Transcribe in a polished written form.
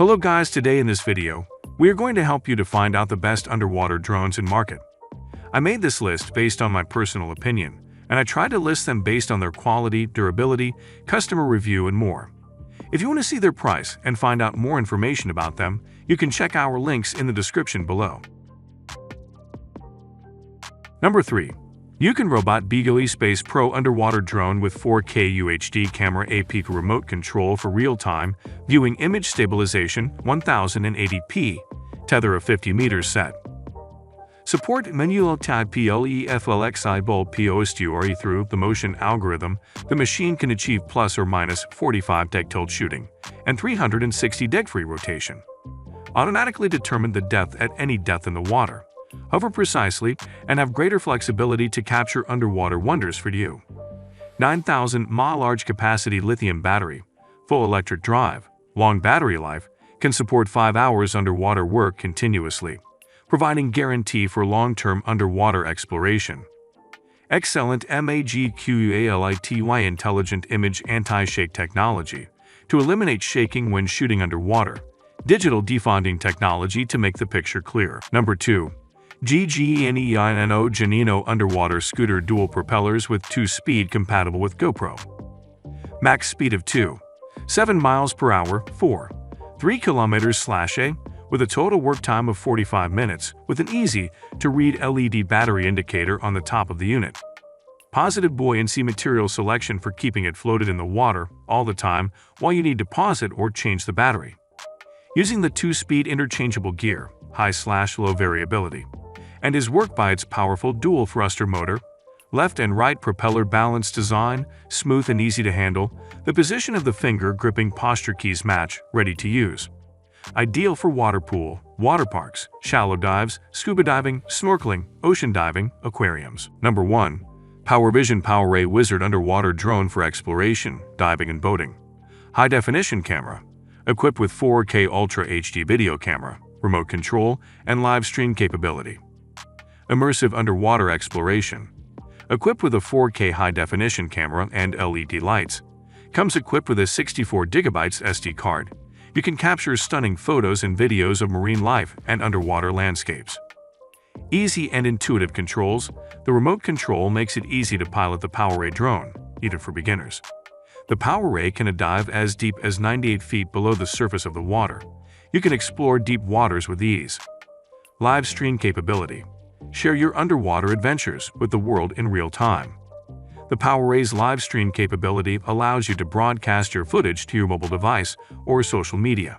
Hello guys, today in this video, we are going to help you to find out the best underwater drones in market. I made this list based on my personal opinion, and I tried to list them based on their quality, durability, customer review, and more. If you want to see their price and find out more information about them, you can check our links in the description below. Number 3. Yukon Robot Beagle Space Pro Underwater Drone with 4K UHD Camera APK Remote Control for Real-Time Viewing Image Stabilization 1080p Tether of 50 meters set. Support manual type PLEFLXI bulb POSTURE through the motion algorithm. The machine can achieve plus or minus 45 deg tilt shooting and 360 deg free rotation. Automatically determine the depth at any depth in the water. Hover precisely and have greater flexibility to capture underwater wonders for you. 9,000 mAh large capacity lithium battery, full electric drive, long battery life, can support 5 hours underwater work continuously, providing guarantee for long-term underwater exploration. Excellent MAGQUALITY intelligent image anti-shake technology to eliminate shaking when shooting underwater. Digital defonding technology to make the picture clear. Number 2. Geneinno Underwater Scooter Dual Propellers with 2-speed compatible with GoPro. Max speed of 2.7 miles per hour, 4.3 km/a, with a total work time of 45 minutes, with an easy-to-read LED battery indicator on the top of the unit. Positive buoyancy material selection for keeping it floated in the water all the time while you need to pause it or change the battery. Using the 2-speed interchangeable gear, high/low variability, and is worked by its powerful dual thruster motor, left and right propeller balance design, smooth and easy to handle, the position of the finger gripping posture keys match, ready to use. Ideal for water pool, water parks, shallow dives, scuba diving, snorkeling, ocean diving, aquariums. Number 1. PowerVision Powerray Wizard Underwater Drone for Exploration, Diving and Boating. High-definition camera. Equipped with 4K Ultra HD video camera, remote control, and live stream capability. Immersive underwater exploration. Equipped with a 4K high-definition camera and LED lights. Comes equipped with a 64GB SD card. You can capture stunning photos and videos of marine life and underwater landscapes. Easy and intuitive controls. The remote control makes it easy to pilot the Powerray drone, even for beginners. The Powerray can dive as deep as 98 feet below the surface of the water. You can explore deep waters with ease. Live stream capability. Share your underwater adventures with the world in real time. The Powerray's live stream capability allows you to broadcast your footage to your mobile device or social media.